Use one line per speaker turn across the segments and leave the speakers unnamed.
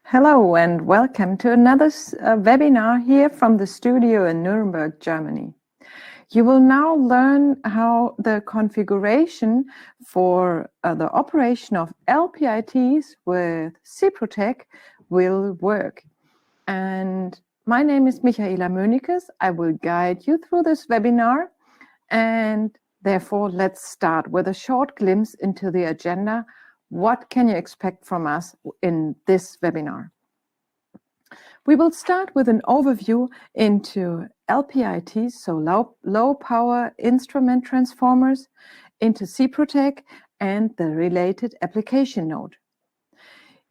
Hello and welcome to another webinar here from the studio in Nuremberg, Germany. You will now learn how the configuration for the operation of LPITs with SIPROTEC will work. And my name is Michaela Mönikes. I will guide you through this webinar, and therefore let's start with a short glimpse into the agenda. What can you expect from us in this webinar? We will start with an overview into LPITs, so low power instrument transformers, into SIPROTEC and the related application node.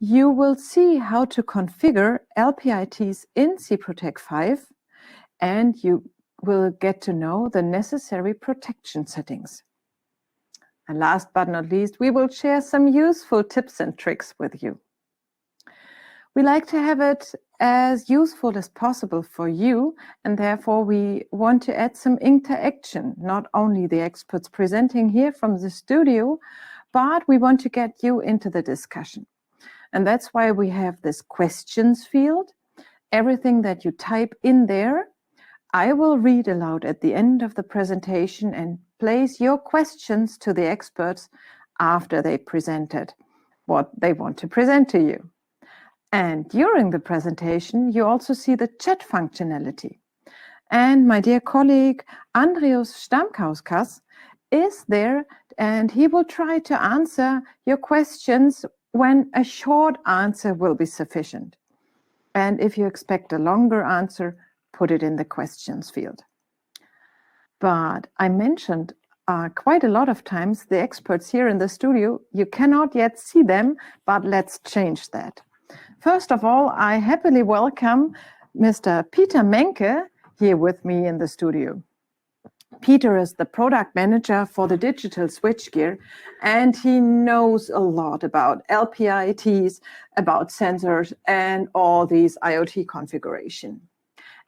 You will see how to configure LPITs in SIPROTEC 5, and you will get to know the necessary protection settings. And last but not least, we will share some useful tips and tricks with you. We like to have it as useful as possible for you, and therefore we want to add some interaction, not only the experts presenting here from the studio, but we want to get you into the discussion. And that's why we have this questions field. Everything that you type in there, I will read aloud at the end of the presentation and place your questions to the experts after they presented what they want to present to you. And during the presentation, you also see the chat functionality. And my dear colleague, Andreas Stamkauskas, is there, and he will try to answer your questions when a short answer will be sufficient. And if you expect a longer answer, put it in the questions field. But I mentioned quite a lot of times the experts here in the studio, you cannot yet see them, but let's change that. First of all, I happily welcome Mr. Peter Menke here with me in the studio. Peter is the product manager for the digital switchgear, and he knows a lot about LPITs, about sensors, and all these IoT configuration.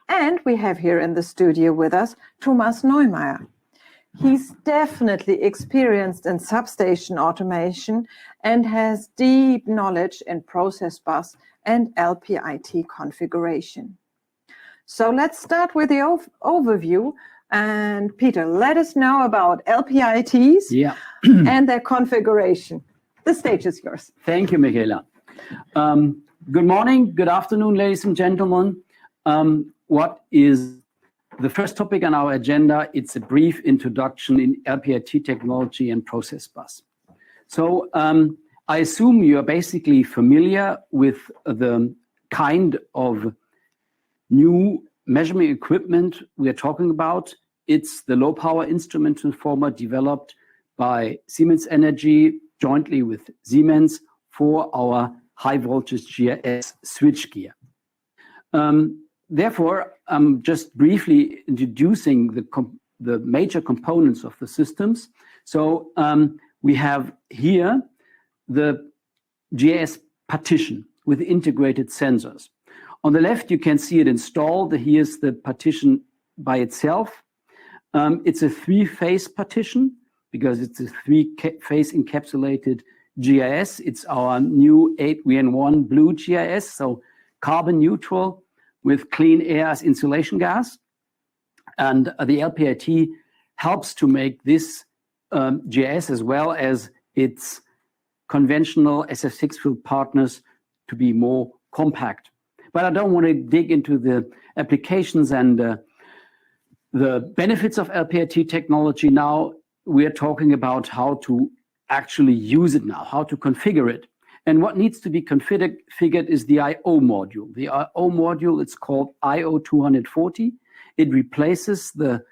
And we have here in the studio with us Thomas Neumeier. He's definitely experienced in substation automation and has deep knowledge in process bus and LPIT configuration. So let's start with the overview. And Peter, let us know about LPITs and their configuration. The stage is yours.
Thank you, Michaela. Good morning, good afternoon, ladies and gentlemen. What is the first topic on our agenda? It's a brief introduction in LPIT technology and process bus. So I assume you are basically familiar with the kind of new measurement equipment we are talking about. It's the low power instrument transformer developed by Siemens Energy jointly with Siemens for our high voltage GIS switchgear. Therefore, I'm just briefly introducing the major components of the systems. So we have here the GIS partition with integrated sensors. On the left, you can see it installed. Here's the partition by itself. It's a three-phase partition because it's a three-phase encapsulated GIS. It's our new 8VN1 blue GIS, so carbon neutral with clean air as insulation gas. And the LPIT helps to make this GIS as well as its conventional SF6 field partners to be more compact. But I don't want to dig into the applications and the benefits of LPIT technology now. We are talking about how to actually use it now, how to configure it. And what needs to be configured is the I/O module. The I/O module, it's called IO240. It replaces the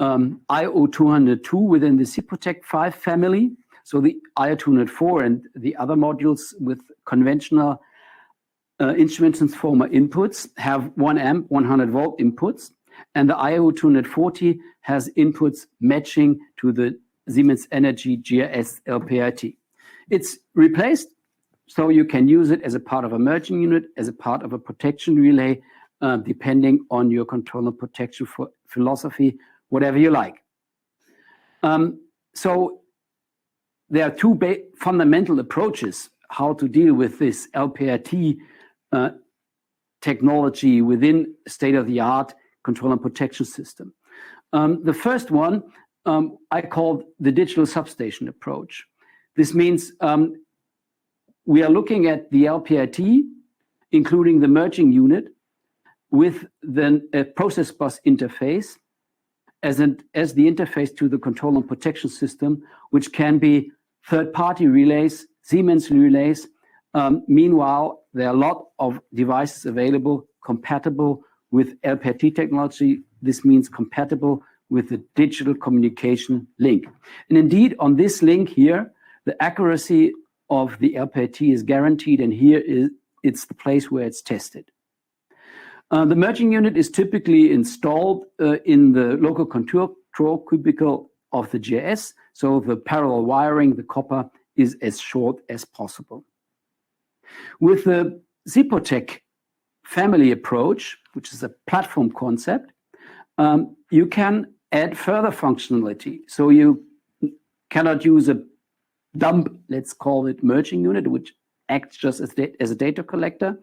IO202 within the SIPROTEC 5 family. So the IO204 and the other modules with conventional instrument transformer inputs have 1 amp, 100 volt inputs. And the IO240 has inputs matching to the Siemens Energy GIS LPIT. It's replaced, so you can use it as a part of a merging unit, as a part of a protection relay, depending on your control and protection philosophy, whatever you like. So there are two fundamental approaches how to deal with this LPIT technology within state-of-the-art control and protection system. The first one I called the digital substation approach. This means we are looking at the LPIT, including the merging unit, with a process bus interface as the interface to the control and protection system, which can be third-party relays, Siemens relays. Meanwhile, there are a lot of devices available compatible with LPIT technology. This means compatible with the digital communication link. And indeed, on this link here, the accuracy of the LPIT is guaranteed, and here it's the place where it's tested. The merging unit is typically installed in the local control cubicle of the GIS, so the parallel wiring, the copper, is as short as possible. With the SIPROTEC family approach, which is a platform concept, you can add further functionality. So you cannot use a dump, let's call it, merging unit, which acts just as a data collector.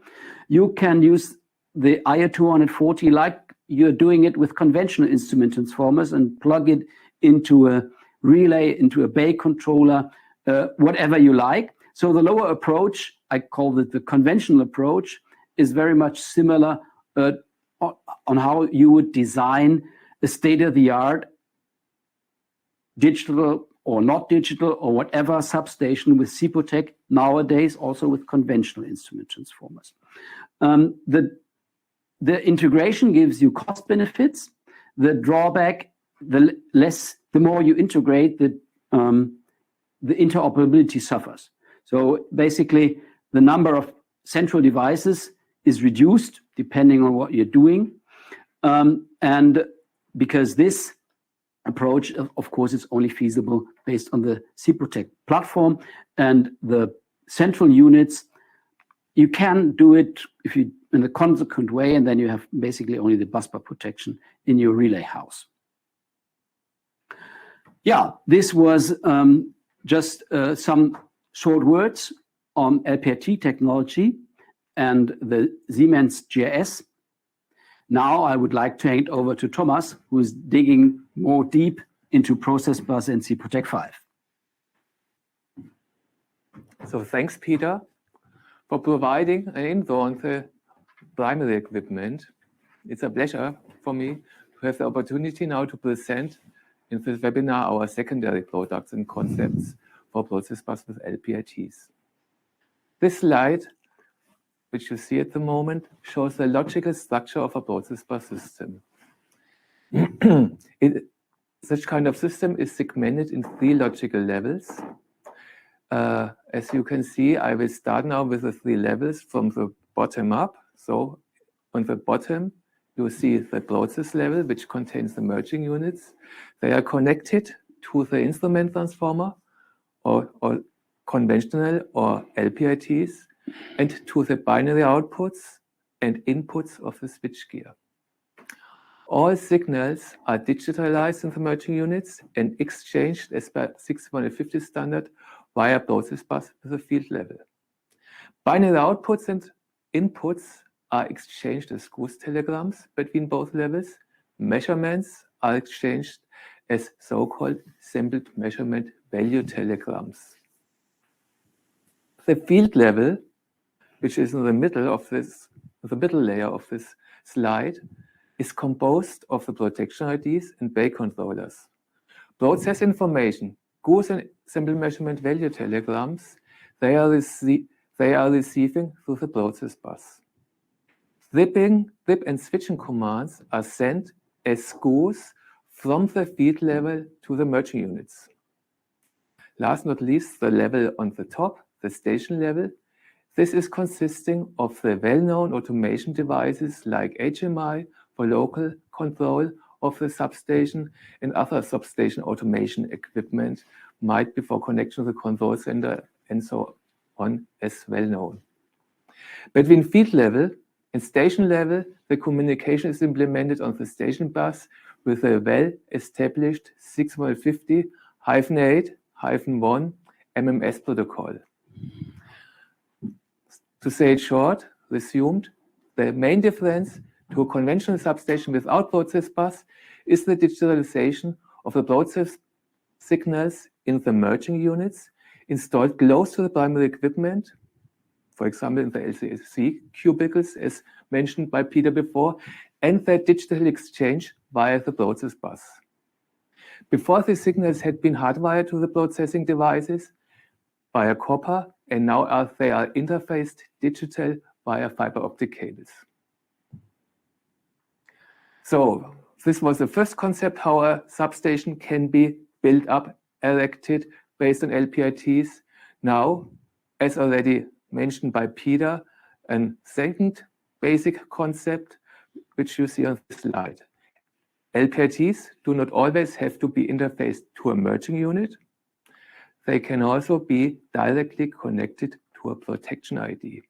You can use the IO240 like you're doing it with conventional instrument transformers and plug it into a relay, into a bay controller, whatever you like. So the lower approach, I call it the conventional approach, is very much similar on how you would design a state-of-the-art digital or not digital or whatever substation with SIPROTEC, nowadays also with conventional instrument transformers. The integration gives you cost benefits. The drawback, the more you integrate, the interoperability suffers. So basically, the number of central devices is reduced depending on what you're doing. And because this approach, of course, is only feasible based on the SIPROTEC platform and the central units, you can do it if you in a consequent way, and then you have basically only the busbar protection in your relay house. Yeah, this was just some short words on LPIT technology and the Siemens GIS. Now I would like to hand over to Thomas, who is digging more deep into process bus and SIPROTEC 5.
So thanks, Peter, for providing an info on the primary equipment. It's a pleasure for me to have the opportunity now to present in this webinar our secondary products and concepts for process bus with LPITs. This slide, which you see at the moment, shows the logical structure of a process bus system. Such kind of system is segmented in 3 logical levels. As you can see, I will start now with the 3 levels from the bottom up. So on the bottom, you see the process level, which contains the merging units. They are connected to the instrument transformer or conventional or LPITs, and to the binary outputs and inputs of the switchgear. All signals are digitalized in the merging units and exchanged as per 6150 standard via process bus with a field level. Binary outputs and inputs are exchanged as goose telegrams between both levels. Measurements are exchanged as so-called sampled measurement value telegrams. The field level, which is in the middle of this, the middle layer of this slide, is composed of the protection IDs and bay controllers. Process information, goose and sample measurement value telegrams, they are receiving through the process bus. Zip and switching commands are sent as goose from the field level to the merging units. Last but not least, the level on the top, the station level. This is consisting of the well-known automation devices like HMI for local control of the substation and other substation automation equipment might be for connection to the control center and so on as well known. Between field level and station level, the communication is implemented on the station bus with a well-established 6150-8-1 MMS protocol. To say it short, resumed, the main difference to a conventional substation without process bus is the digitalization of the process signals in the merging units installed close to the primary equipment, for example, in the LCC cubicles, as mentioned by Peter before, and their digital exchange via the process bus. Before, the signals had been hardwired to the processing devices via copper, and now they are interfaced digital via fiber optic cables. So this was the first concept how a substation can be built up, erected based on LPITs. Now, as already mentioned by Peter, a second basic concept, which you see on this slide. LPITs do not always have to be interfaced to a merging unit. They can also be directly connected to a protection ID.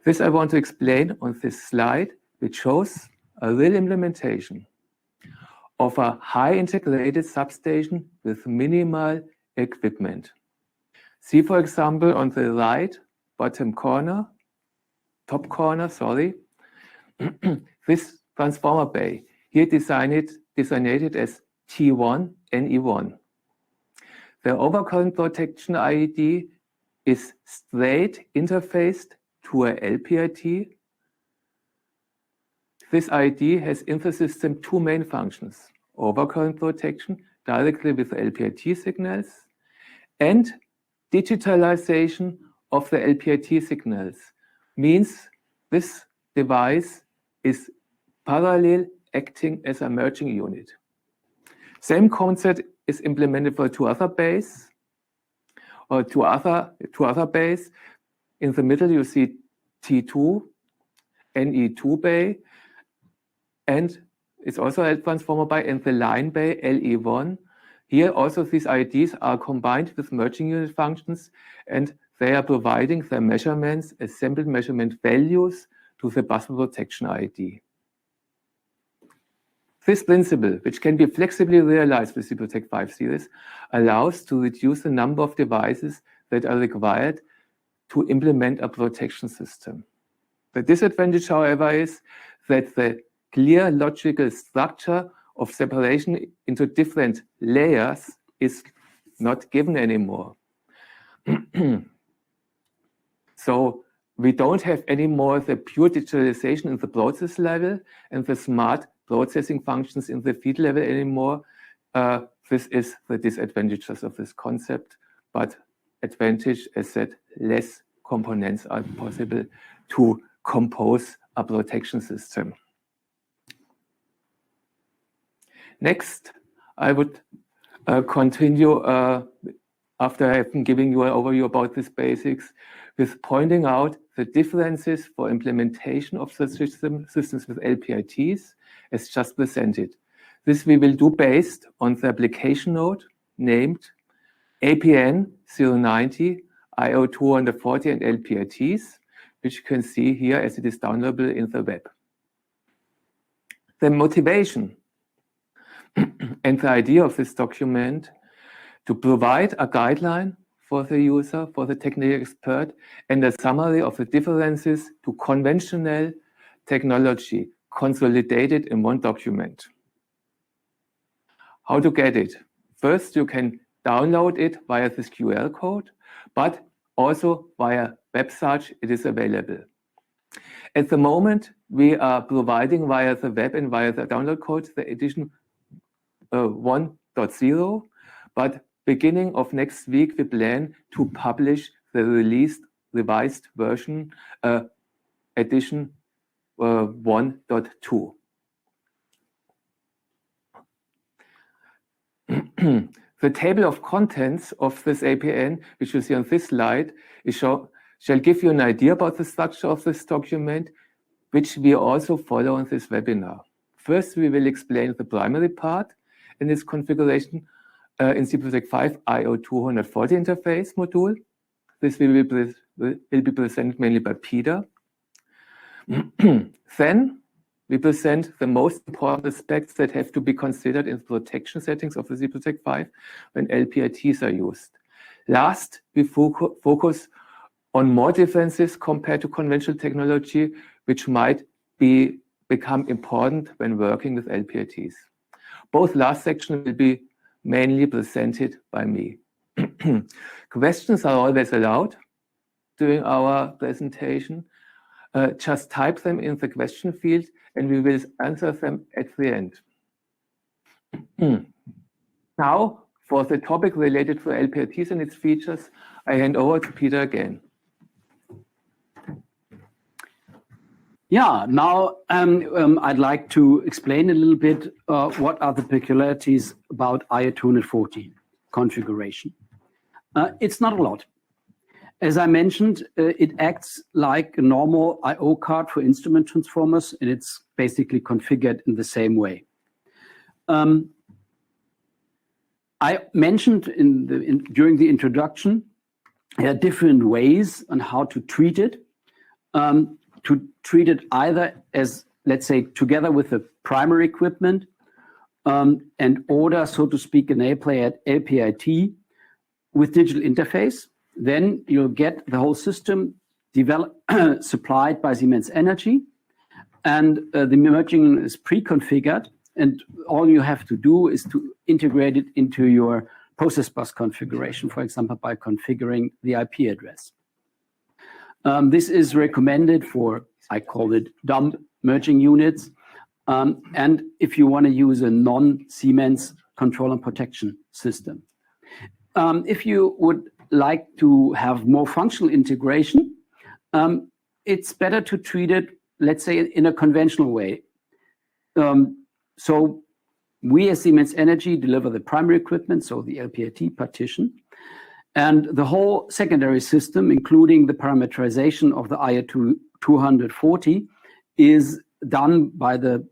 This I want to explain on this slide, which shows a real implementation of a high integrated substation with minimal equipment. See, for example, on the right top corner, this transformer bay, here designated as T1 NE1. The overcurrent protection ID is straight interfaced to a LPIT. This ID has in the system two main functions: overcurrent protection directly with the LPIT signals and digitalization of the LPIT signals. Means this device is parallel acting as a merging unit. Same concept is implemented for two other bays. In the middle, you see T2, NE2 bay, and it's also a transformer bay, and the line bay, LE1. Here also these IDs are combined with merging unit functions, and they are providing their measurements as sample measurement values to the bus protection ID. This principle, which can be flexibly realized with SIPROTEC 5 series, allows to reduce the number of devices that are required to implement a protection system. The disadvantage, however, is that the clear logical structure of separation into different layers is not given anymore. So we don't have anymore the pure digitalization in the process level and the smart processing functions in the feed level anymore. This is the disadvantages of this concept, but advantage is that less components are possible to compose a protection system. Next, I would continue after I have been giving you an overview about these basics with pointing out the differences for implementation of such systems with LPITs as just presented. This we will do based on the application node named APN 090 IO240 and LPITs, which you can see here as it is downloadable in the web. The motivation and the idea of this document to provide a guideline for the user, for the technical expert, and a summary of the differences to conventional technology consolidated in one document. How to get it? First, you can download it via this QR code, but also via web search it is available. At the moment, we are providing via the web and via the download code the edition 1.0, but beginning of next week, we plan to publish the revised version, edition 1.2. The table of contents of this APN, which you see on this slide, shall give you an idea about the structure of this document, which we also follow in this webinar. First, we will explain the primary part in its configuration in SIPROTEC 5 IO240 interface module. This will be presented mainly by Peter. Then we present the most important aspects that have to be considered in the protection settings of the SIPROTEC 5 when LPITs are used. Last, we focus on more differences compared to conventional technology, which might become important when working with LPITs. Both last sections will be mainly presented by me. Questions are always allowed during our presentation. Just type them in the question field and we will answer them at the end. Now, for the topic related to LPITs and its features, I hand over to Peter again.
Yeah, now I'd like to explain a little bit what are the peculiarities about IO240 configuration. It's not a lot. As I mentioned, it acts like a normal I/O card for instrument transformers, and it's basically configured in the same way. I mentioned during the introduction, there are different ways on how to treat it. To treat it either as, let's say, together with the primary equipment, and order, so to speak, an LPIT with digital interface. Then you'll get the whole system supplied by Siemens Energy, and the merging is pre-configured, and all you have to do is to integrate it into your process bus configuration, for example, by configuring the IP address. This is recommended for, I call it, dumb merging units, and if you want to use a non-Siemens control and protection system. If you would like to have more functional integration, it's better to treat it, let's say, in a conventional way. So we as Siemens Energy deliver the primary equipment, so the LPIT partition, and the whole secondary system, including the parameterization of the IO240, is done by the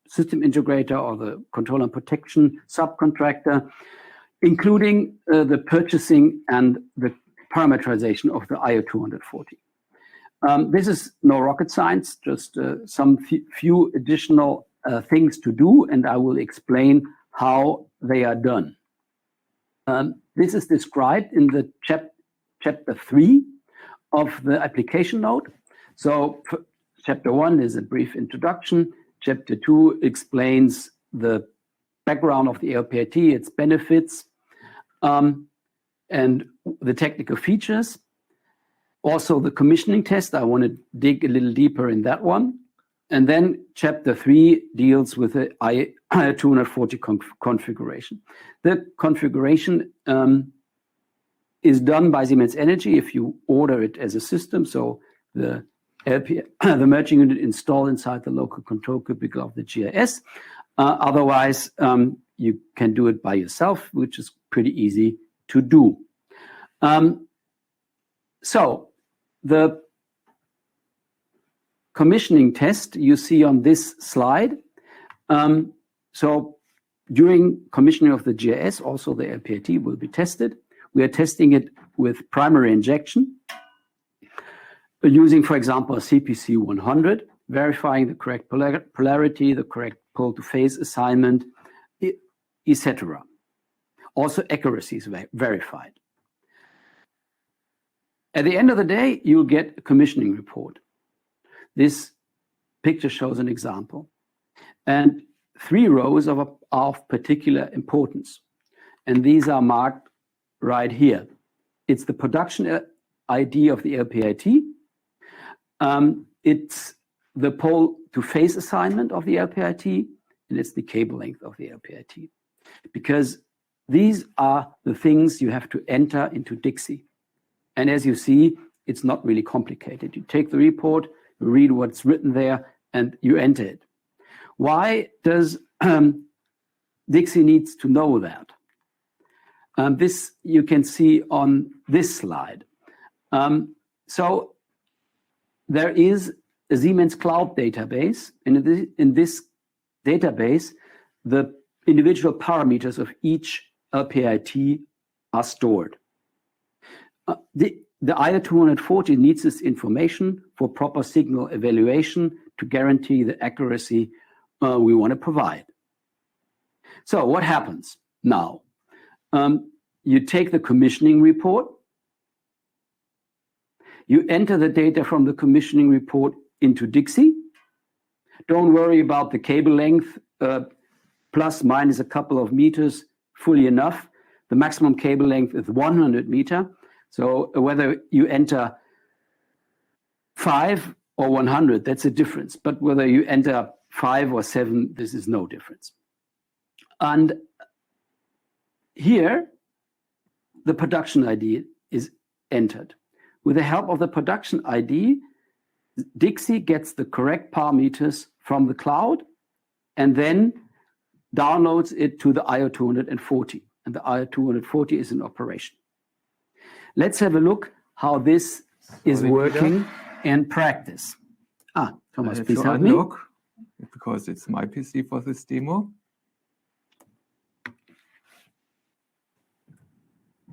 system integrator or the control and protection subcontractor, including the purchasing and the parameterization of the IO240. This is no rocket science, just some few additional things to do, and I will explain how they are done. This is described in the chapter 3 of the application note. So chapter 1 is a brief introduction. Chapter 2 explains the background of the LPIT, its benefits, and the technical features. Also the commissioning test, I want to dig a little deeper in that one. And then chapter 3 deals with the IO240 configuration. The configuration is done by Siemens Energy if you order it as a system. So the merging unit installed inside the local control cubicle of the GIS. Otherwise, you can do it by yourself, which is pretty easy to do. So the commissioning test you see on this slide. So during commissioning of the GIS, also the LPIT will be tested. We are testing it with primary injection, using, for example, a CPC 100, verifying the correct polarity, the correct pole to phase assignment, etc. Also accuracy is verified. At the end of the day, you'll get a commissioning report. This picture shows an example. And 3 rows are of particular importance. And these are marked right here. It's the production ID of the LPIT. It's the pole to phase assignment of the LPIT, and it's the cable length of the LPIT. Because these are the things you have to enter into Dixie. And as you see, it's not really complicated. You take the report, you read what's written there, and you enter it. Why does Dixie needs to know that? This you can see on this slide. So there is a Siemens cloud database, and in this database, the individual parameters of each LPIT are stored. The IO240 needs this information for proper signal evaluation to guarantee the accuracy we want to provide. So what happens now? You take the commissioning report, You enter the data from the commissioning report into Dixie. Don't worry about the cable length, plus minus a couple of meters, fully enough. The maximum cable length is 100 meters. So whether you enter 5 or 100, that's a difference. But whether you enter 5 or 7, this is no difference. And here, the production ID is entered. With the help of the production ID, Dixie gets the correct parameters from the cloud and then downloads it to the IO240. And the IO240 is in operation. Let's have a look how this is working in practice. Thomas, please help me.
Because it's my PC for this demo.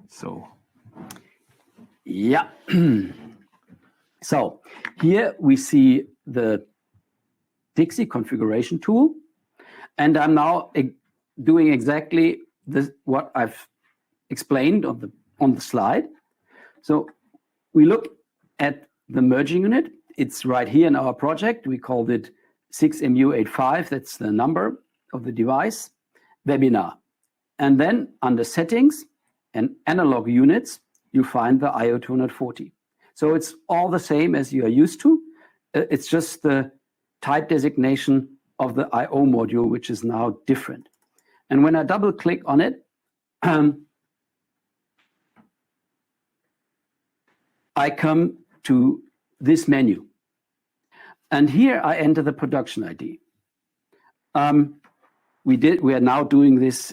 So,
yeah. So here we see the Dixie configuration tool, and I'm now doing exactly this, what I've explained on the slide. So we look at the merging unit. It's right here in our project. We called it 6MU85. That's the number of the device. Webinar. And then under settings and analog units, you find the IO240. So it's all the same as you are used to. It's just the type designation of the IO module, which is now different. And when I double click on it, I come to this menu. And here I enter the production ID. We are now doing this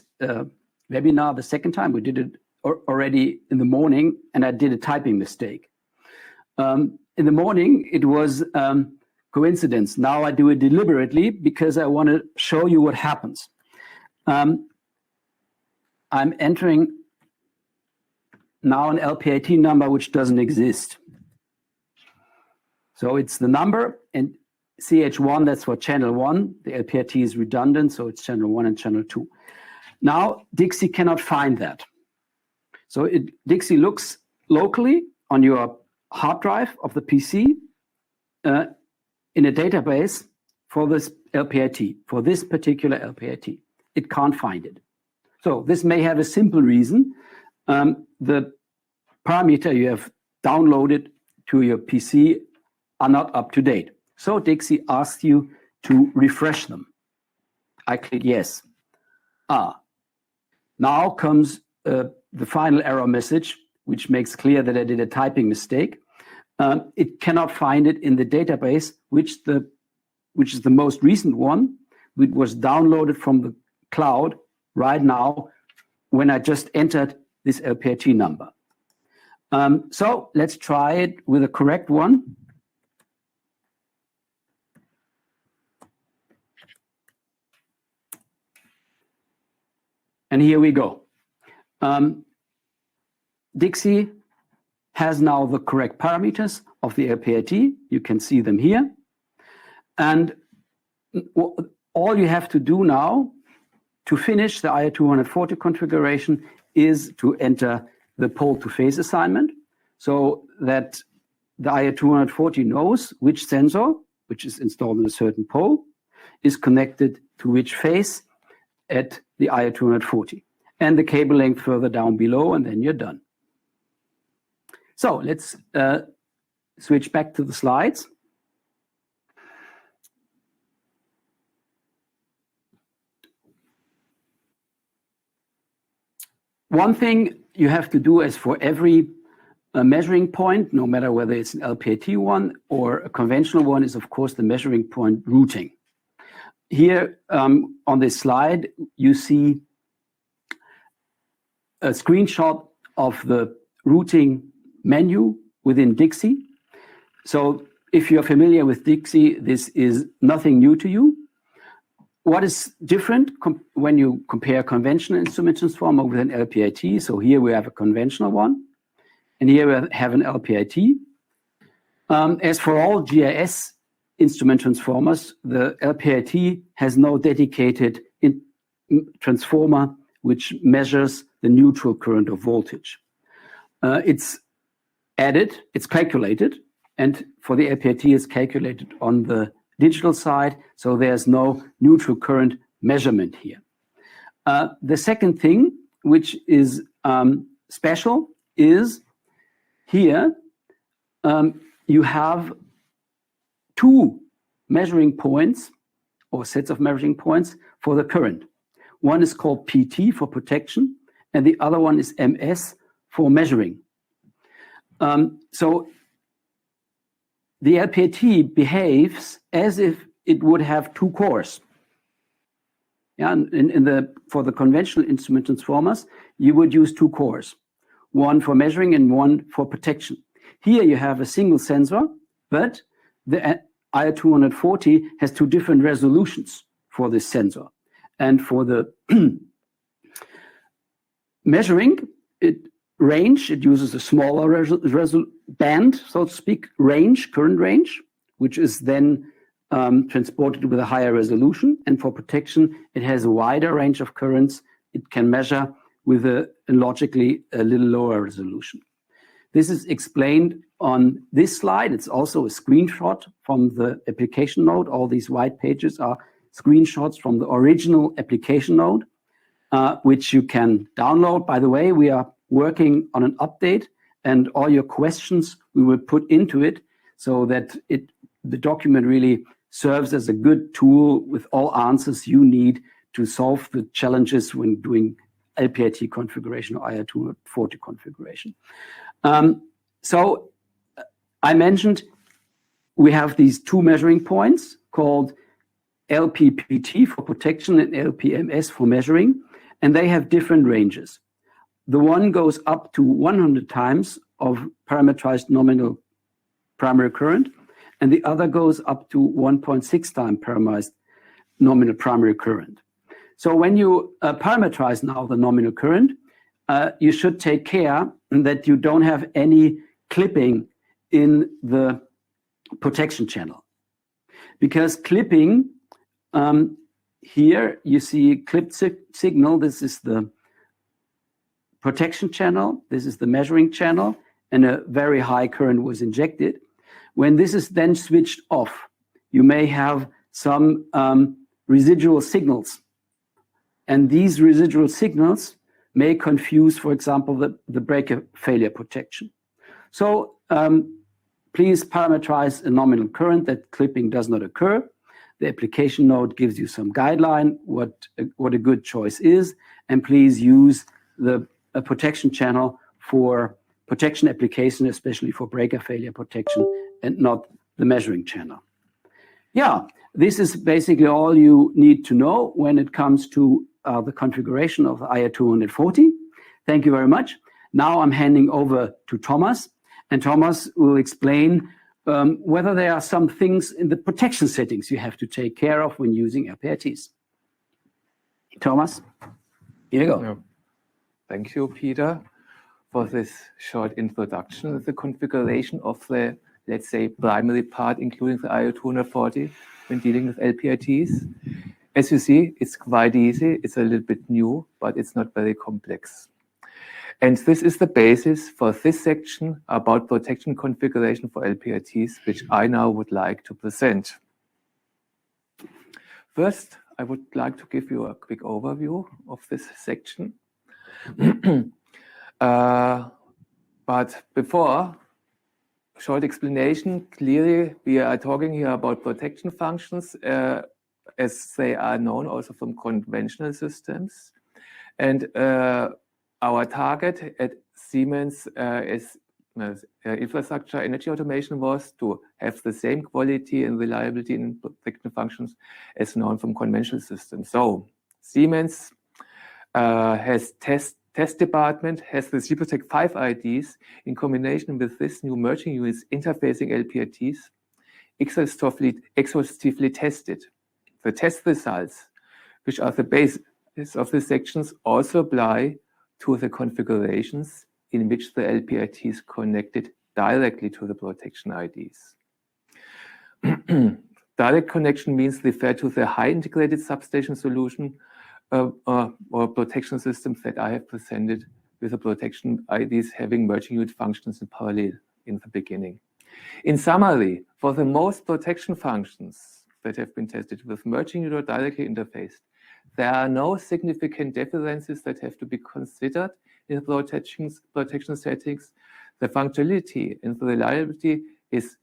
webinar the second time. We did it already in the morning, and I did a typing mistake. In the morning, it was coincidence. Now I do it deliberately because I want to show you what happens. I'm entering now an LPIT number which doesn't exist. So it's the number, and CH1, that's for channel 1. The LPIT is redundant, so it's channel 1 and channel 2. Now, Dixie cannot find that. So Dixie looks locally on your hard drive of the PC in a database for this LPIT, for this particular LPIT. It can't find it. So this may have a simple reason. The parameter you have downloaded to your PC are not up to date. So Dixie asks you to refresh them. I click yes. Now comes the final error message, which makes clear that I did a typing mistake. It cannot find it in the database, which is the most recent one, which was downloaded from the cloud right now when I just entered this LPIT number. So let's try it with a correct one. And here we go. Dixie has now the correct parameters of the LPIT. You can see them here. And all you have to do now to finish the IO240 configuration is to enter the pole to phase assignment so that the IO240 knows which sensor, which is installed in a certain pole, is connected to which phase at the IO240. And the cable length further down below, and then you're done. So let's switch back to the slides. One thing you have to do is for every measuring point, no matter whether it's an LPIT one or a conventional one, is of course the measuring point routing. Here on this slide, you see a screenshot of the routing menu within Dixie. So if you're familiar with Dixie, this is nothing new to you. What is different when you compare conventional instrument transformer with an LPIT? So here we have a conventional one, and here we have an LPIT. As for all GIS instrument transformers, the LPIT has no dedicated transformer which measures the neutral current or voltage. It's added, it's calculated, and for the LPIT it's calculated on the digital side, so there's no neutral current measurement here. The second thing, which is special, is here you have two measuring points or sets of measuring points for the current. One is called PT for protection, and the other one is MS for measuring. So the LPIT behaves as if it would have two cores. Yeah, for the conventional instrument transformers, you would use two cores, one for measuring and one for protection. Here you have a single sensor, but the IR240 has two different resolutions for this sensor. And for the measuring range, it uses a smaller band, so to speak, current range, which is then transported with a higher resolution. And for protection, it has a wider range of currents. It can measure with logically a little lower resolution. This is explained on this slide. It's also a screenshot from the application note. All these white pages are screenshots from the original application note, which you can download. By the way, we are working on an update, and all your questions we will put into it so that the document really serves as a good tool with all answers you need to solve the challenges when doing LPIT configuration or IR240 configuration. So I mentioned we have these two measuring points called LPPT for protection and LPMS for measuring, and they have different ranges. The one goes up to 100 times of parameterized nominal primary current, and the other goes up to 1.6 times parameterized nominal primary current. So when you parameterize now the nominal current, you should take care that you don't have any clipping in the protection channel. Because clipping, here you see clipped signal, this is the protection channel, this is the measuring channel, and a very high current was injected. When this is then switched off, you may have some residual signals. And these residual signals may confuse, for example, the breaker failure protection. So please parameterize a nominal current that clipping does not occur. The application note gives you some guideline what a good choice is, and please use the protection channel for protection application, especially for breaker failure protection, and not the measuring channel. Yeah, this is basically all you need to know when it comes to the configuration of the IR240. Thank you very much. Now I'm handing over to Thomas, and Thomas will explain whether there are some things in the protection settings you have to take care of when using LPITs. Thomas, here you go.
Thank you, Peter, for this short introduction of the configuration of the, let's say, primary part, including the IR240, when dealing with LPITs. As you see, it's quite easy. It's a little bit new, but it's not very complex. And this is the basis for this section about protection configuration for LPITs, which I now would like to present. First, I would like to give you a quick overview of this section. But before, short explanation. Clearly, we are talking here about protection functions as they are known also from conventional systems. And our target at Siemens is infrastructure energy automation was to have the same quality and reliability in protection functions as known from conventional systems. So Siemens has test department, has the SIPROTEC 5 IDs in combination with this new merging units interfacing LPITs exhaustively tested. The test results, which are the basis of the sections, also apply to the configurations in which the LPIT is connected directly to the protection IDs. Direct connection means refer to the high integrated substation solution or protection systems that I have presented with the protection IDs having merging unit functions in parallel in the beginning. In summary, for the most protection functions that have been tested with merging unit or directly interfaced, there are no significant differences that have to be considered in the protection settings. The functionality and the reliability is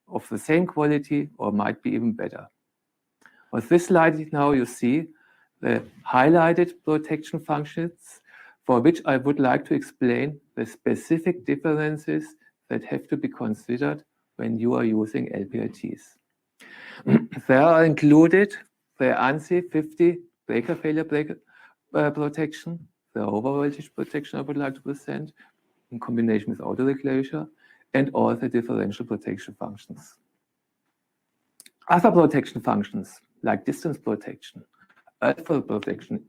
of the same quality or might be even better. On this slide now you see the highlighted protection functions for which I would like to explain the specific differences that have to be considered when you are using LPITs. There are included the ANSI 50 breaker failure protection, the overvoltage protection I would like to present in combination with autoreclosure, and all the differential protection functions. Other protection functions like distance protection, alpha protection,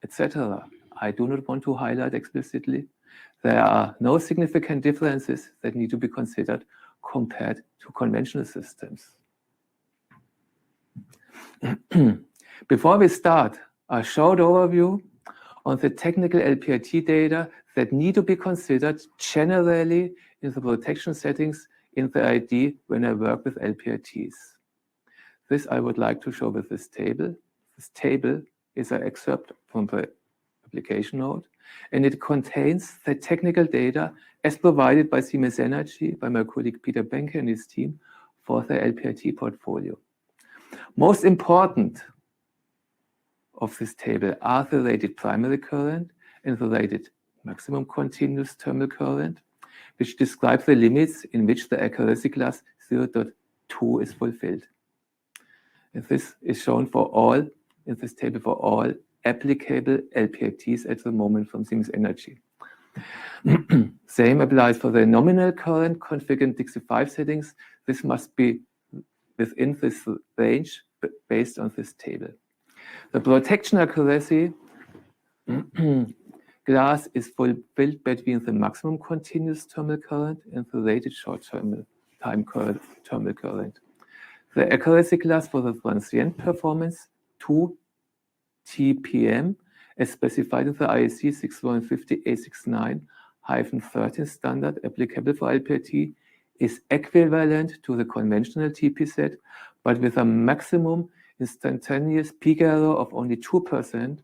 etc., I do not want to highlight explicitly. There are no significant differences that need to be considered compared to conventional systems. Before we start, a short overview on the technical LPIT data that need to be considered generally in the protection settings in the ID when I work with LPITs. This I would like to show with this table. This table is an excerpt from the application note, and it contains the technical data as provided by Siemens Energy, by my colleague Peter Benke and his team for the LPIT portfolio. Most important of this table are the rated primary current and the rated maximum continuous terminal current, which describe the limits in which the accuracy class 0.2 is fulfilled. And this is shown for all, in this table, for all applicable LPITs at the moment from Siemens Energy. Same applies for the nominal current configured in Dixie 5 settings. This must be within this range based on this table. The protection accuracy class is fulfilled between the maximum continuous terminal current and the rated short terminal terminal current. The accuracy class for the transient performance 2 TPM, as specified in the IEC 6150-869-13 standard applicable for LPIT, is equivalent to the conventional TP set, but with a maximum instantaneous peak error of only 2%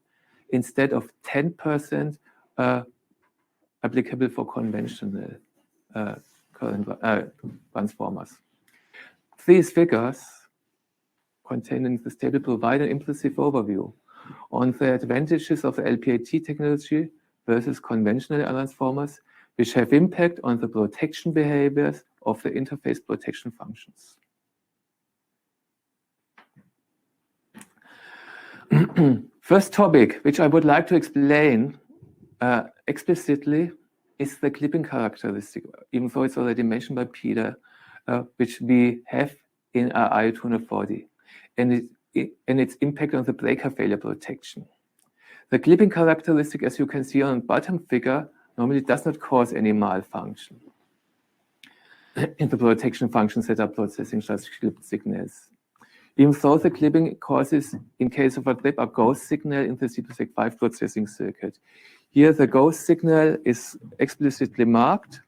instead of 10% applicable for conventional current transformers. These figures contained in this table provide an implicit overview on the advantages of the LPIT technology versus conventional transformers, which have impact on the protection behaviors of the interface protection functions. First topic, which I would like to explain explicitly, is the clipping characteristic, even though it's already mentioned by Peter, which we have in our IO240, and its impact on the breaker failure protection. The clipping characteristic, as you can see on the bottom figure, normally does not cause any malfunction in the protection functions that are processing such clipped signals. Even though the clipping causes, in case of a trip, a ghost signal in the SIPROTEC 5 processing circuit. Here, the ghost signal is explicitly marked.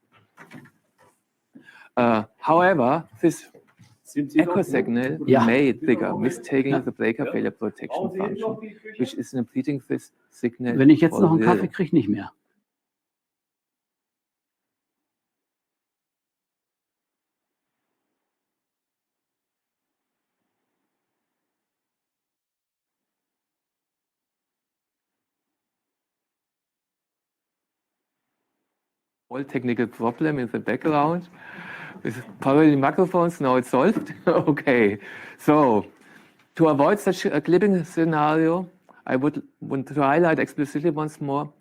However, this echo signal may trigger mistaking the breaker failure protection function, which is implementing this signal.
Wenn ich jetzt noch einen Kaffee kriege, nicht mehr.
All technical problem in the background with parallel microphones. Now it's solved. Okay, so to avoid such a clipping scenario, I would want to highlight explicitly once more.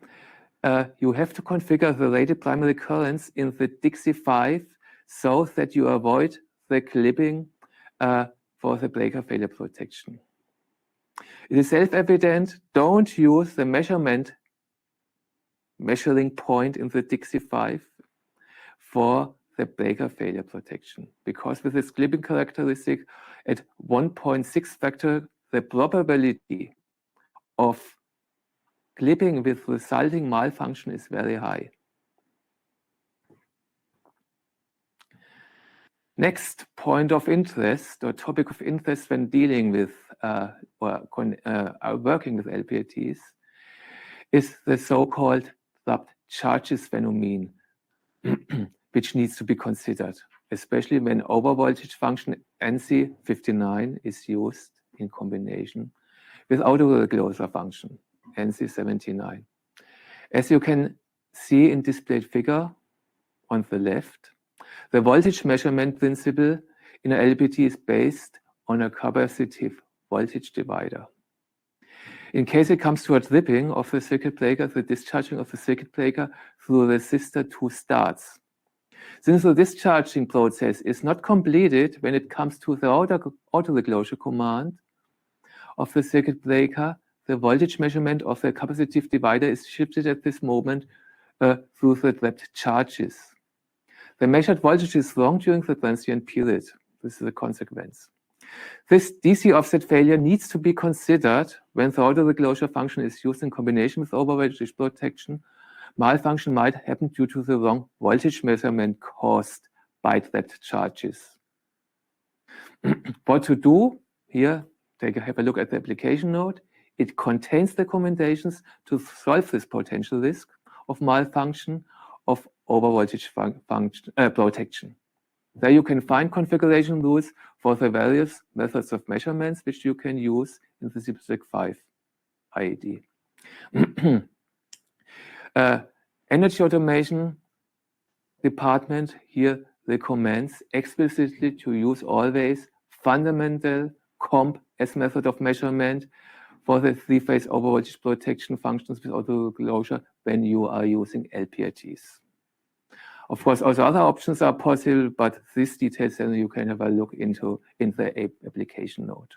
You have to configure the rated primary currents in the Dixie 5 so that you avoid the clipping for the breaker failure protection. It is self-evident. Don't use the measuring point in the Dixie 5 for the breaker failure protection, because with this clipping characteristic at 1.6 factor, the probability of clipping with resulting malfunction is very high. Next point of interest or topic of interest when dealing with working with LPITs is the so-called trapped charges phenomenon, which needs to be considered, especially when overvoltage function NC59 is used in combination with autorecloser function NC79. As you can see in displayed figure on the left, the voltage measurement principle in a LPT is based on a capacitive voltage divider. In case it comes to a tripping of the circuit breaker, the discharging of the circuit breaker through resistor 2 starts. Since the discharging process is not completed when it comes to the autorecloser command of the circuit breaker, the voltage measurement of the capacitive divider is shifted at this moment through the trapped charges. The measured voltage is wrong during the transient period. This is a consequence. This DC offset failure needs to be considered when the autorecloser function is used in combination with overvoltage protection. Malfunction might happen due to the wrong voltage measurement caused by trapped charges. What to do? Here, have a look at the application note. It contains recommendations to solve this potential risk of malfunction of overvoltage protection. There you can find configuration rules for the various methods of measurements which you can use in the SIPROTEC 5 IED. Energy automation department here recommends explicitly to use always fundamental comp as method of measurement for the three-phase overvoltage protection functions with autorecloser when you are using LPITs. Of course, also other options are possible, but these details then you can have a look into in the application note.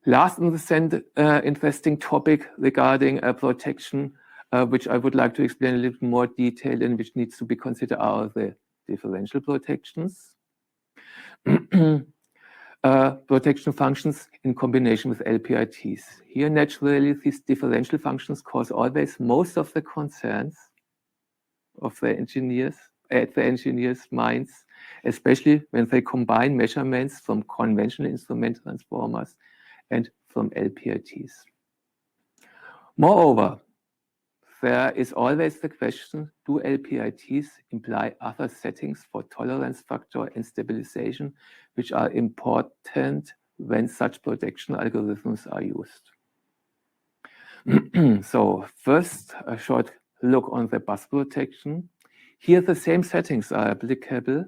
Last interesting topic regarding protection, which I would like to explain a little more detail and which needs to be considered are the differential protections. Protection functions in combination with LPITs. Here, naturally, these differential functions cause always most of the concerns of the engineers, at the engineers' minds, especially when they combine measurements from conventional instrument transformers and from LPITs. Moreover, there is always the question, do LPITs imply other settings for tolerance factor and stabilization, which are important when such protection algorithms are used? So first, a short look on the bus protection. Here, the same settings are applicable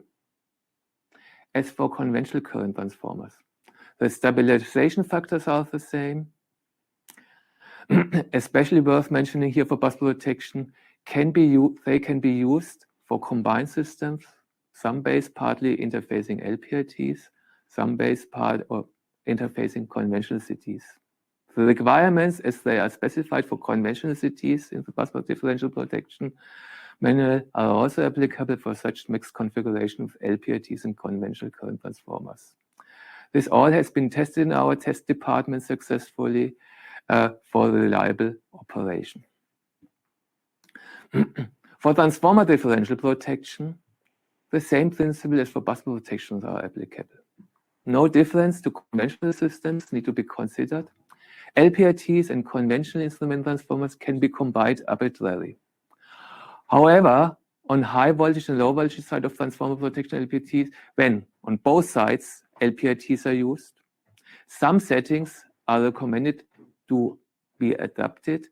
as for conventional current transformers. The stabilization factors are the same. Especially worth mentioning here for bus protection, they can be used for combined systems, some based partly interfacing LPITs, some based part or interfacing conventional CTs. The requirements as they are specified for conventional CTs in the bus differential protection manual are also applicable for such mixed configuration of LPITs and conventional current transformers. This all has been tested in our test department successfully for reliable operation. For transformer differential protection, the same principle as for bus protections are applicable. No difference to conventional systems need to be considered. LPITs and conventional instrument transformers can be combined arbitrarily. However, on high voltage and low voltage side of transformer protection LPITs, when on both sides LPITs are used, some settings are recommended to be adapted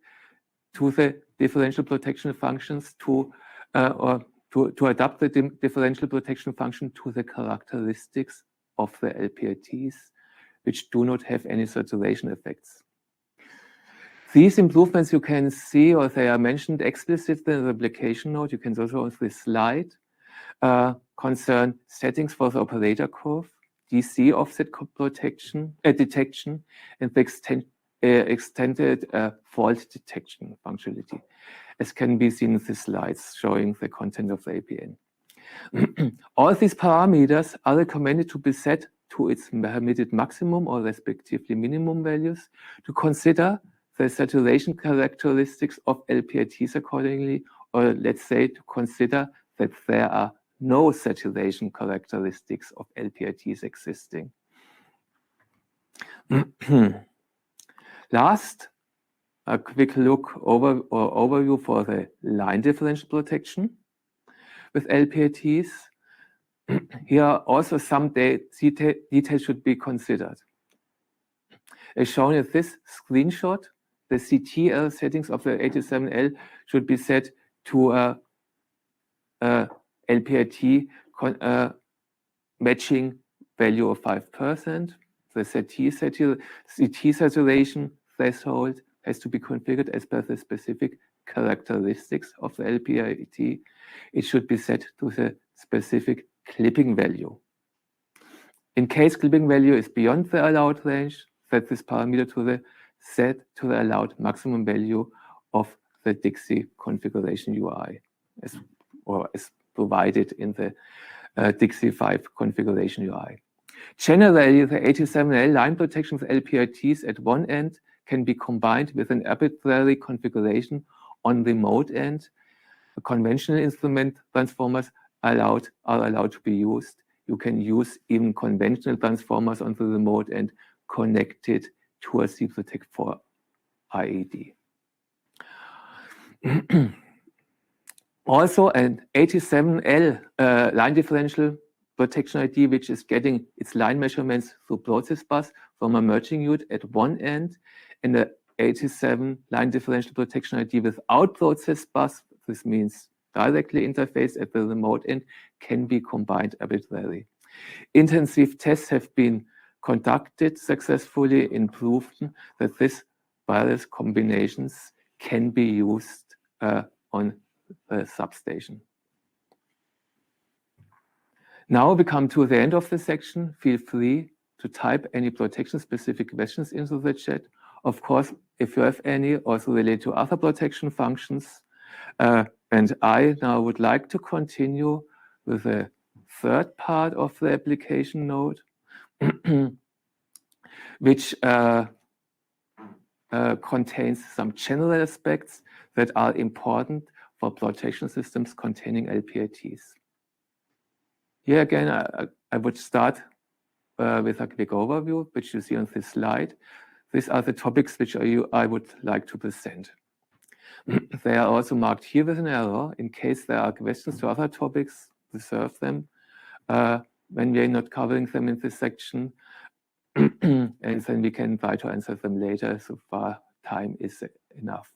to the differential protection functions to adapt the differential protection function to the characteristics of the LPITs, which do not have any saturation effects. These improvements you can see, or they are mentioned explicitly in the application note, you can also on this slide, concern settings for the operator curve, DC offset detection, and the extended fault detection functionality, as can be seen in the slides showing the content of the APN. All these parameters are recommended to be set to its permitted maximum or respectively minimum values, to consider the saturation characteristics of LPITs accordingly, or let's say to consider that there are no saturation characteristics of LPITs existing. Last, a quick look overview for the line differential protection with LPITs. Here also some details should be considered. As shown in this screenshot, the CTL settings of the 87L should be set to a LPIT matching value of 5%. The CT saturation threshold has to be configured as per the specific characteristics of the LPIT. It should be set to the specific clipping value. In case clipping value is beyond the allowed range, set this parameter to the allowed maximum value of the Dixie configuration UI, as provided in the Dixie 5 configuration UI. Generally, the 87L line protection with LPITs at one end can be combined with an arbitrary configuration on the remote end. The conventional instrument transformers are allowed to be used. You can use even conventional transformers on the remote end connected to a SIPROTEC 4 IED. Also, an 87L line differential protection ID, which is getting its line measurements through process bus from a merging unit at one end, and the 87 line differential protection ID without process bus, this means directly interfaced at the remote end, can be combined arbitrarily. Intensive tests have been conducted successfully and proven that these various combinations can be used on the substation. Now we come to the end of the section. Feel free to type any protection-specific questions into the chat. Of course, if you have any also related to other protection functions. And I now would like to continue with the third part of the application note, which contains some general aspects that are important for protection systems containing LPITs. Here again, I would start with a quick overview, which you see on this slide. These are the topics which I would like to present. They are also marked here with an arrow. In case there are questions to other topics, reserve them when we are not covering them in this section. And then we can try to answer them later so far time is enough.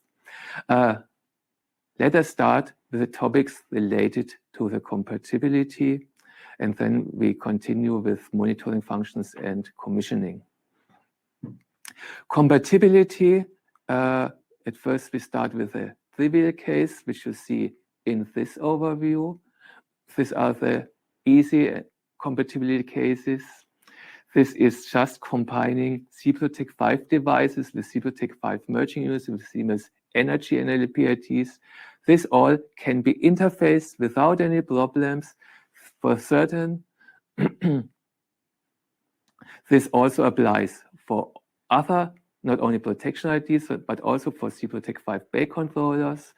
Let us start with the topics related to the compatibility, and then we continue with monitoring functions and commissioning. Compatibility, at first we start with a trivial case, which you see in this overview. These are the easy compatibility cases. This is just combining SIPROTEC 5 devices with SIPROTEC 5 merging units with Siemens Energy and LPITs. This all can be interfaced without any problems for certain. This also applies for other, not only protection IDs, but also for SIPROTEC 5 bay controllers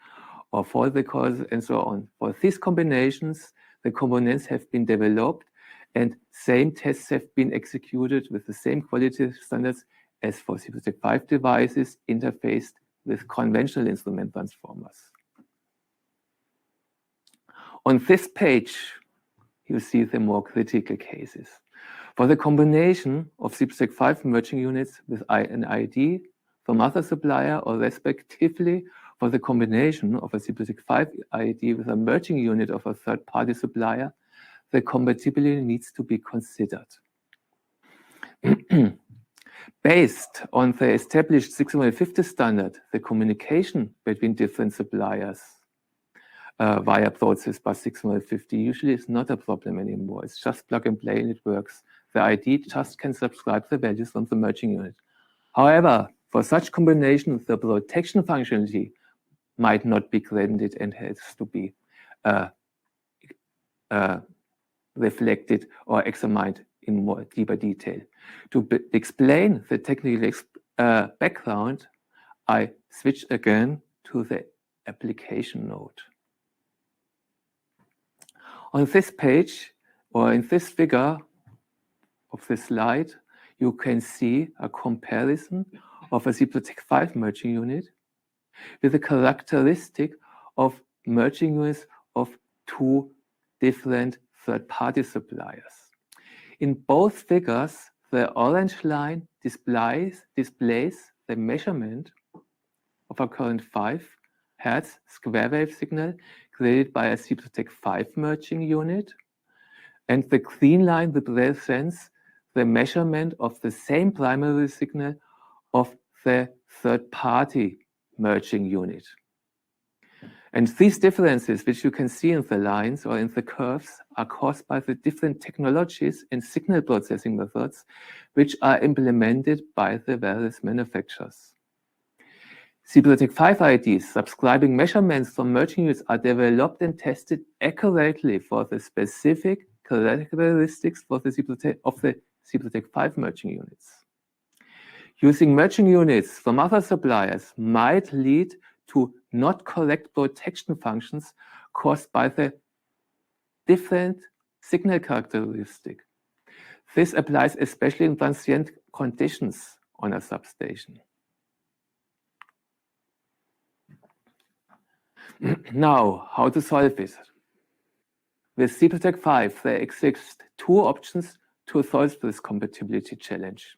or fault recorders and so on. For these combinations, the components have been developed and same tests have been executed with the same quality standards as for SIPROTEC 5 devices interfaced with conventional instrument transformers. On this page, you see the more critical cases. For the combination of SIPROTEC 5 merging units with an ID from other supplier, or respectively for the combination of a SIPROTEC 5 ID with a merging unit of a third-party supplier, the compatibility needs to be considered. Based on the established 650 standard, the communication between different suppliers via process bus 650 usually is not a problem anymore. It's just plug and play and it works. The ID just can subscribe the values from the merging unit. However, for such combination, the protection functionality might not be granted and has to be reflected or examined in more deeper detail. To explain the technical background, I switch again to the application node. On this page, or in this figure of this slide, you can see a comparison of a SIPROTEC 5 merging unit with a characteristic of merging units of two different third-party suppliers. In both figures, the orange line displays the measurement of a current 5 Hz square wave signal created by a SIPROTEC 5 merging unit, and the green line represents the measurement of the same primary signal of the third-party merging unit. And these differences, which you can see in the lines or in the curves, are caused by the different technologies and signal processing methods which are implemented by the various manufacturers. SIPROTEC 5 IDs subscribing measurements from merging units are developed and tested accurately for the specific characteristics of the SIPROTEC 5 merging units. Using merging units from other suppliers might lead to not correct protection functions caused by the different signal characteristic. This applies especially in transient conditions on a substation. Now, how to solve it? With SIPROTEC 5, there exist two options to solve this compatibility challenge.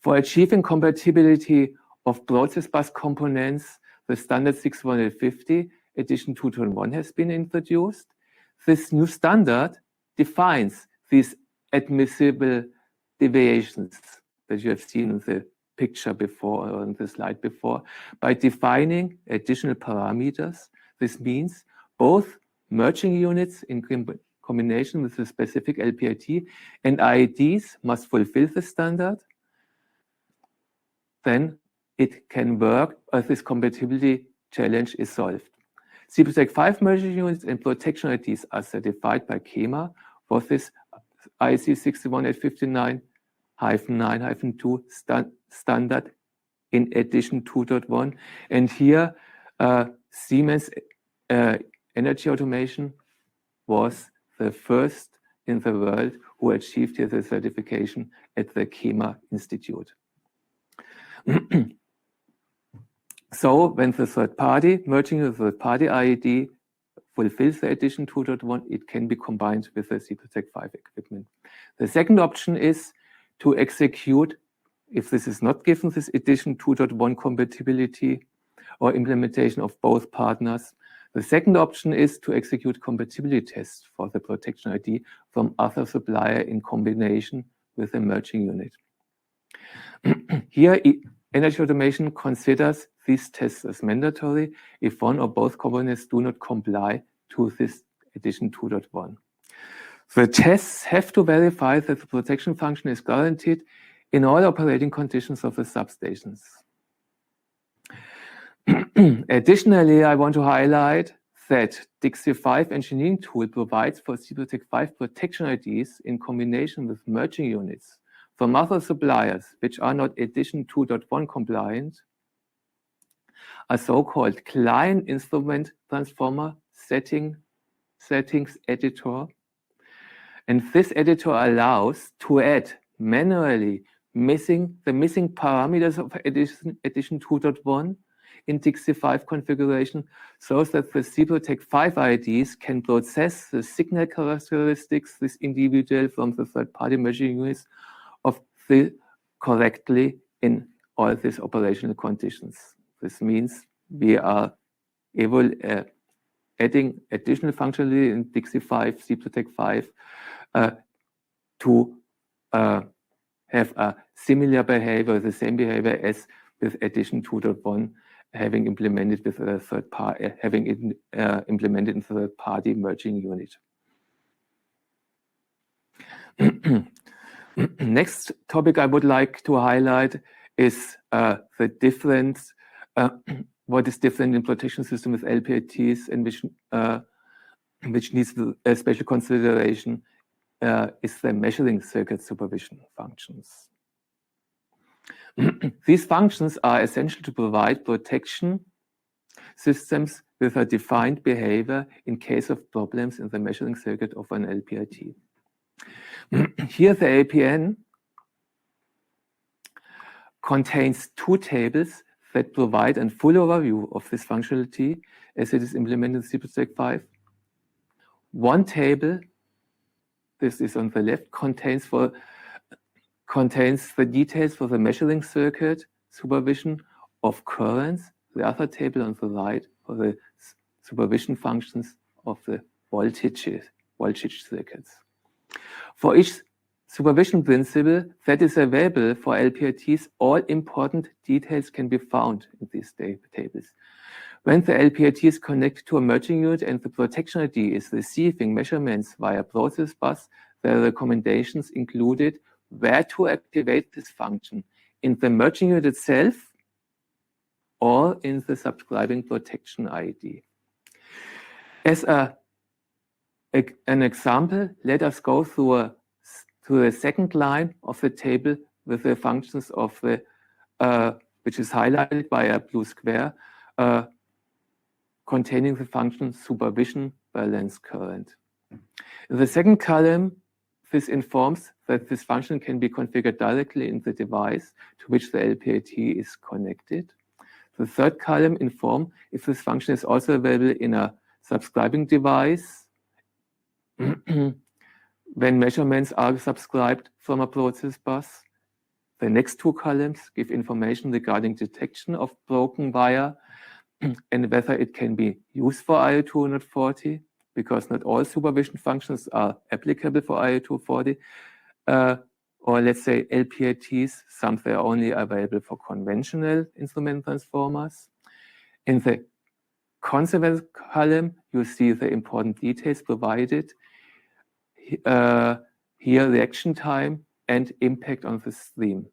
For achieving compatibility of process bus components, the standard 6150 edition 2.1 has been introduced. This new standard defines these admissible deviations that you have seen in the picture before or in the slide before by defining additional parameters. This means both merging units in combination with a specific LPIT and IEDs must fulfill the standard. Then it can work as this compatibility challenge is solved. SIPROTEC 5 merging units and protection IDs are certified by KEMA for this IEC 61859-9-2 standard in edition 2.1. And here, Siemens Energy Automation was the first in the world who achieved the certification at the KEMA Institute. So when the third party merging with the third party IED fulfills the edition 2.1, it can be combined with the SIPROTEC 5 equipment. The second option is to execute, if this is not given, this edition 2.1 compatibility or implementation of both partners. The second option is to execute compatibility tests for the protection ID from other supplier in combination with the merging unit. Here, Energy Automation considers these tests as mandatory if one or both components do not comply to this edition 2.1. The tests have to verify that the protection function is guaranteed in all operating conditions of the substations. Additionally, I want to highlight that Dixie 5 engineering tool provides for SIPROTEC 5 protection IDs in combination with merging units from other suppliers which are not edition 2.1 compliant, a so-called client instrument transformer settings editor. And this editor allows to add manually the missing parameters of edition 2.1 in Dixie 5 configuration so that the SIPROTEC 5 IDs can process the signal characteristics, this individual from the third-party merging units of the correctly in all these operational conditions. This means we are able adding additional functionality in Dixie 5, SIPROTEC 5 to have a similar behavior, the same behavior as with edition 2.1, having implemented with a third party, implemented in third-party merging unit. Next topic I would like to highlight is the difference, what is different in protection system with LPITs and which needs a special consideration is the measuring circuit supervision functions. These functions are essential to provide protection systems with a defined behavior in case of problems in the measuring circuit of an LPIT. Here the APN contains two tables that provide a full overview of this functionality as it is implemented in SIPROTEC 5. One table, this is on the left, contains the details for the measuring circuit supervision of currents. The other table on the right for the supervision functions of the voltage circuits. For each supervision principle that is available for LPITs, all important details can be found in these tables. When the LPIT is connected to a merging unit and the protection ID is receiving measurements via process bus, there are recommendations included where to activate this function in the merging unit itself or in the subscribing protection ID. As an example, let us go through the second line of the table with the functions of the, which is highlighted by a blue square, containing the function supervision balance current. In the second column, this informs that this function can be configured directly in the device to which the LPIT is connected. The third column informs if this function is also available in a subscribing device when measurements are subscribed from a process bus. The next two columns give information regarding detection of broken wire and whether it can be used for IO240, because not all supervision functions are applicable for IO240, or let's say LPITs, some they are only available for conventional instrument transformers. In the consequence column, you see the important details provided. Here, reaction time and impact on the stream,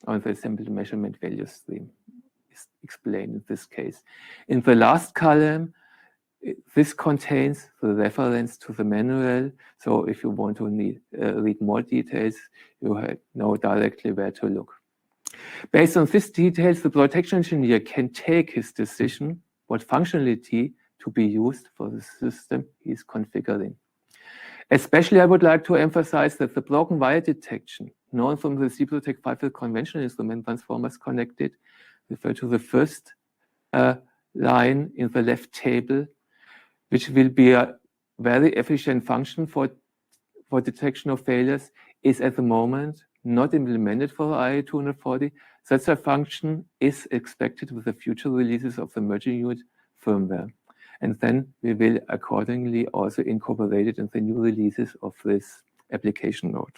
on the sample measurement value stream is explained in this case. In the last column, this contains the reference to the manual. So if you want to read more details, you know directly where to look. Based on these details, the protection engineer can take his decision what functionality to be used for the system he is configuring. Especially, I would like to emphasize that the broken wire detection, known from the SIPROTEC 5 conventional instrument transformers connected, refer to the first line in the left table, which will be a very efficient function for detection of failures, is at the moment not implemented for IO240. Such a function is expected with the future releases of the merging unit firmware. And then we will accordingly also incorporate it in the new releases of this application node.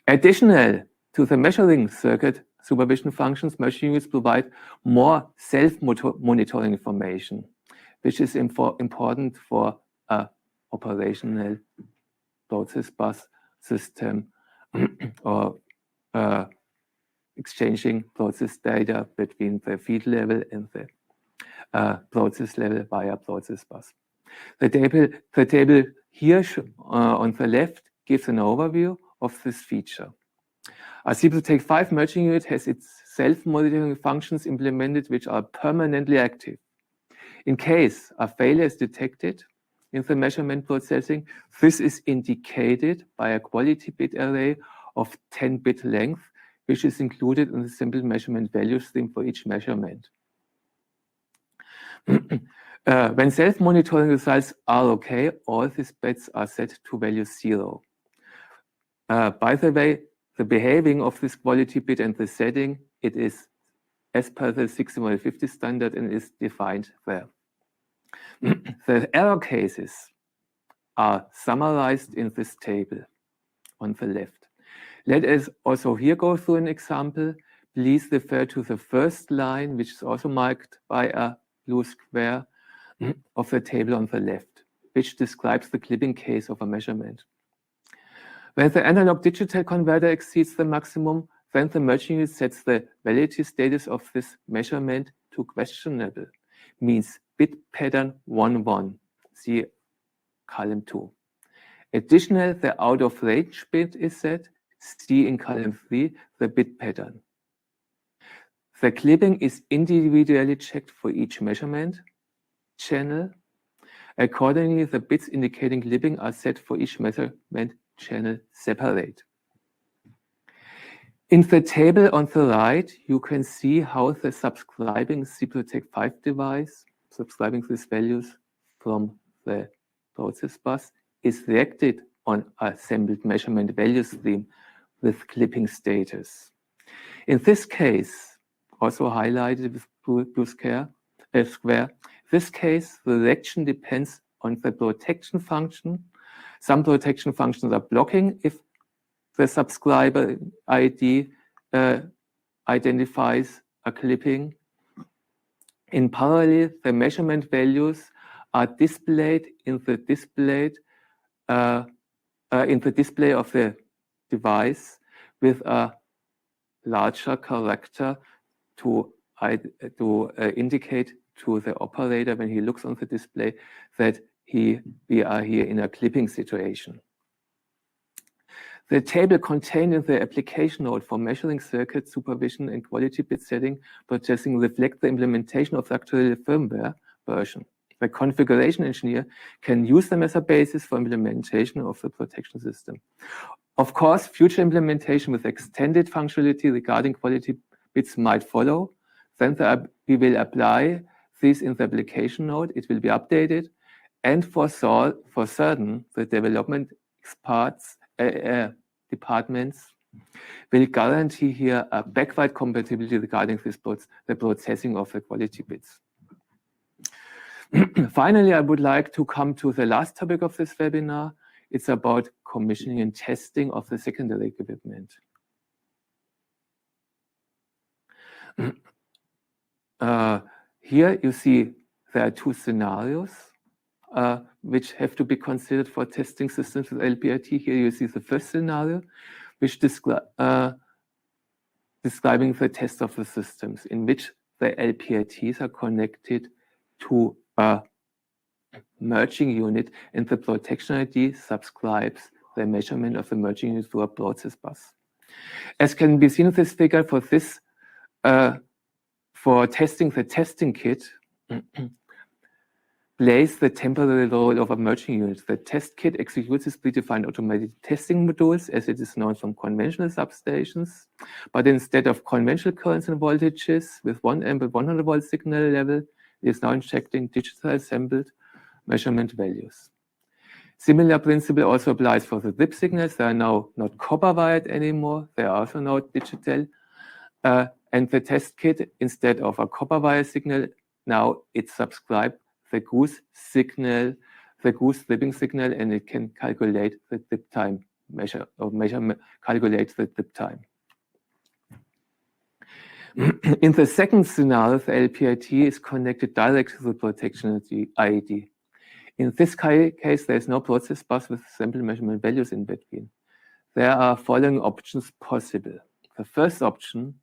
Additional to the measuring circuit supervision functions, merging units provide more self-monitoring information, which is important for an operational process bus system or exchanging process data between the feed level and the process level via process bus. The table here on the left gives an overview of this feature. A SIPROTEC 5 merging unit has its self-monitoring functions implemented which are permanently active. In case a failure is detected in the measurement processing, this is indicated by a quality bit array of 10-bit length, which is included in the simple measurement value stream for each measurement. When self-monitoring results are okay, all these bits are set to value 0. By the way, the behaving of this quality bit and the setting, it is as per the 6150 standard and is defined there. The error cases are summarized in this table on the left. Let us also here go through an example. Please refer to the first line, which is also marked by a blue square of the table on the left, which describes the clipping case of a measurement. When the analog-digital converter exceeds the maximum, then the merging unit sets the validity status of this measurement to questionable, means bit pattern 11. See column 2. Additionally, the out-of-range bit is set. See in column 3 the bit pattern. The clipping is individually checked for each measurement channel. Accordingly, the bits indicating clipping are set for each measurement channel separate. In the table on the right, you can see how the subscribing SIPROTEC 5 device, subscribing these values from the process bus, is reacted on a sampled measurement value stream with clipping status. In this case, also highlighted with blue square, this case, the reaction depends on the protection function. Some protection functions are blocking if the subscriber ID identifies a clipping. In parallel, the measurement values are displayed in the display of the device with a larger character to indicate to the operator when he looks on the display that we are here in a clipping situation. The table contained in the application note for measuring circuit supervision and quality bit setting processing reflect the implementation of the actual firmware version. The configuration engineer can use them as a basis for implementation of the protection system. Of course, future implementation with extended functionality regarding quality bits might follow. Then we will apply this in the application note. It will be updated, and for certain, the development departments will guarantee here a backward compatibility regarding the processing of the quality bits. Finally, I would like to come to the last topic of this webinar. It's about commissioning and testing of the secondary equipment. Here you see there are two scenarios which have to be considered for testing systems with LPIT. Here you see the first scenario, which describing the test of the systems in which the LPITs are connected to a merging unit, and the protection ID subscribes the measurement of the merging unit through a process bus. As can be seen in this figure, for testing the testing kit, plays the temporary role of a merging unit. The test kit executes its predefined automated testing modules, as it is known from conventional substations, but instead of conventional currents and voltages with 1 amp and 100 volt signal level, it is now injecting digital assembled measurement values. Similar principle also applies for the dip signals. They are now not copper wired anymore. They are also now digital. And the test kit, instead of a copper wire signal, now it subscribes the goose signal, the goose dipping signal, and it can calculate the dip time calculate the dip time. In the second scenario, the LPIT is connected directly to the protection ID. In this case, there is no process bus with sample measurement values in between. There are following options possible. The first option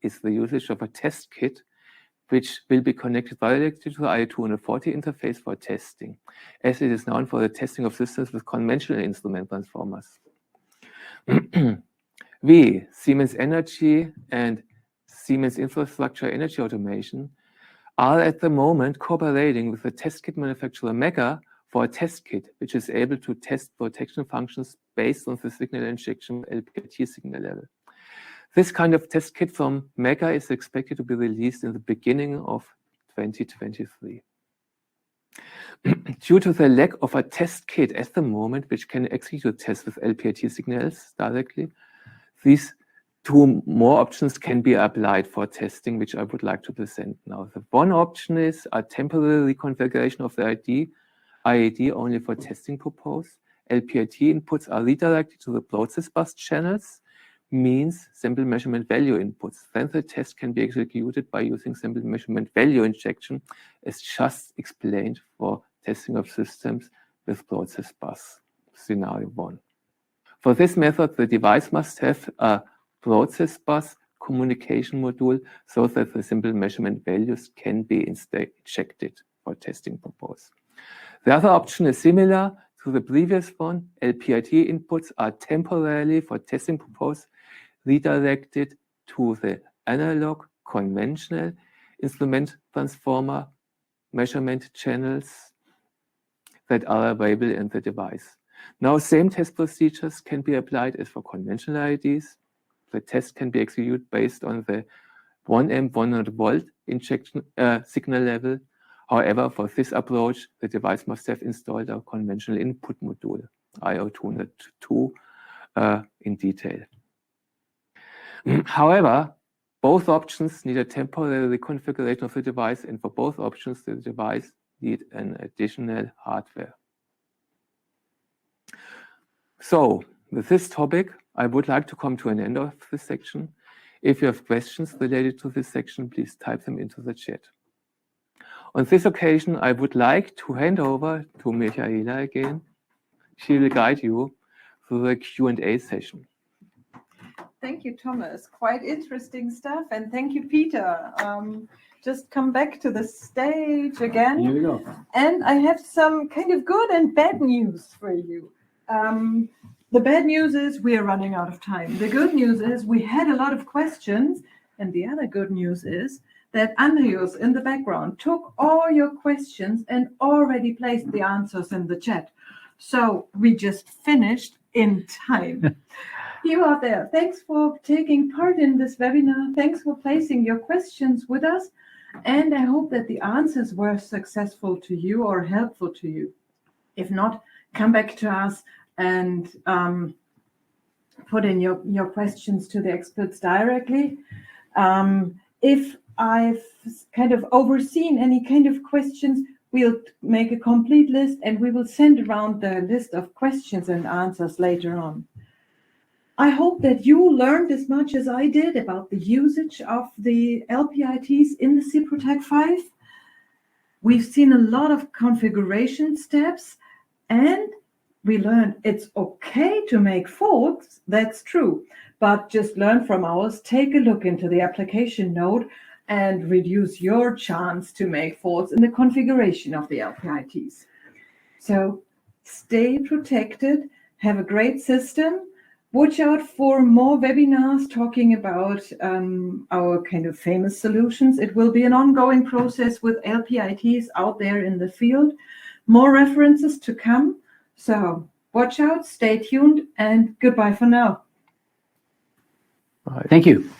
is the usage of a test kit, which will be connected directly to the I240 interface for testing, as it is known for the testing of systems with conventional instrument transformers. We, Siemens Energy and Siemens Infrastructure Energy Automation, are at the moment cooperating with the test kit manufacturer Mega for a test kit, which is able to test protection functions based on the signal injection LPIT signal level. This kind of test kit from Mega is expected to be released in the beginning of 2023. Due to the lack of a test kit at the moment, which can execute tests with LPIT signals directly, these two more options can be applied for testing, which I would like to present now. The one option is a temporary reconfiguration of the IAD only for testing purpose. LPIT inputs are redirected to the process bus channels, means sample measurement value inputs. Then the test can be executed by using sample measurement value injection, as just explained for testing of systems with process bus, scenario 1. For this method, the device must have a process bus communication module so that the simple measurement values can be injected for testing purpose. The other option is similar, to the previous one, LPIT inputs are temporarily, for testing purposes, redirected to the analog conventional instrument transformer measurement channels that are available in the device. Now, same test procedures can be applied as for conventional IDs. The test can be executed based on the 1 amp 100 volt injection signal level. However, for this approach, the device must have installed a conventional input module, IO202, in detail. However, both options need a temporary reconfiguration of the device, and for both options, the device needs an additional hardware. So, with this topic, I would like to come to an end of this section. If you have questions related to this section, please type them into the chat. On this occasion, I would like to hand over to Michaela again. She will guide you through the Q&A session.
Thank you, Thomas. Quite interesting stuff. And thank you, Peter. Just come back to the stage again.
Here we go.
And I have some kind of good and bad news for you. The bad news is we are running out of time. The good news is we had a lot of questions. And the other good news is that Andreas in the background took all your questions and already placed the answers in the chat. So we just finished in time. You out there, thanks for taking part in this webinar. Thanks for placing your questions with us. And I hope that the answers were successful to you or helpful to you. If not, come back to us and put in your questions to the experts directly. If I've kind of overseen any kind of questions, we'll make a complete list and we will send around the list of questions and answers later on. I hope that you learned as much as I did about the usage of the LPITs in the SIPROTEC 5. We've seen a lot of configuration steps and we learned it's okay to make faults, that's true, but just learn from ours, take a look into the application note and reduce your chance to make faults in the configuration of the LPITs. So stay protected, have a great system. Watch out for more webinars talking about our kind of famous solutions. It will be an ongoing process with LPITs out there in the field. More references to come. So watch out, stay tuned, and goodbye for now.
Thank you.